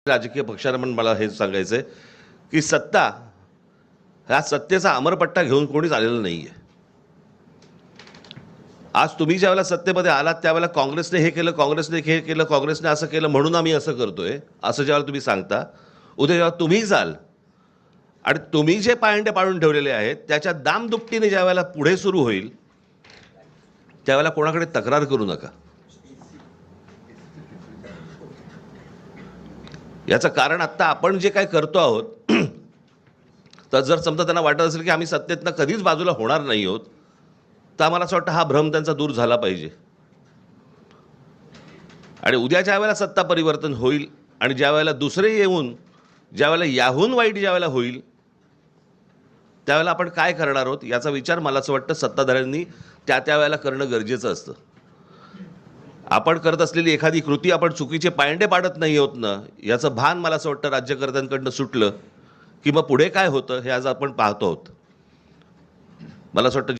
राजकीय पक्षांना पण मला हे सांगायचं आहे की सत्ता ह्या सत्तेचा अमरपट्टा घेऊन कोणीच आलेलं नाही आहे. आज तुम्ही ज्यावेळेला सत्तेमध्ये आलात त्यावेळेला काँग्रेसने हे केलं, काँग्रेसने हे केलं, काँग्रेसने असं केलं म्हणून आम्ही असं करतोय असं ज्यावेळेला तुम्ही सांगता, उद्या जेव्हा तुम्ही जाल आणि तुम्ही जे पायंडे पाडून ठेवलेले आहेत त्याच्या दामदुपटीने ज्यावेळेला पुढे सुरू होईल त्यावेळेला कोणाकडे तक्रार करू नका. याचं कारण आत्ता आपण जे काय करतो आहोत तर जर समजा त्यांना वाटत असेल की आम्ही सत्तेतनं कधीच बाजूला होणार नाही आहोत तर आम्हाला असं वाटतं हा भ्रम त्यांचा दूर झाला पाहिजे. आणि उद्या ज्या वेळेला सत्ता परिवर्तन होईल आणि ज्या वेळेला दुसरे येऊन ज्यावेळेला याहून वाईट ज्यावेळेला होईल त्यावेळेला आपण काय करणार आहोत याचा विचार मला असं वाटतं सत्ताधाऱ्यांनी त्या वेळेला करणं गरजेचं असतं. आपण करत असलेली एखादी कृती आपण चुकीचे पायंडे पाडत नाही आहोत ना याचं भान मला असं वाटतं राज्यकर्त्यांकडनं सुटलं की मग पुढे काय होतं हे आज आपण पाहतो आहोत. मला असं वाटतं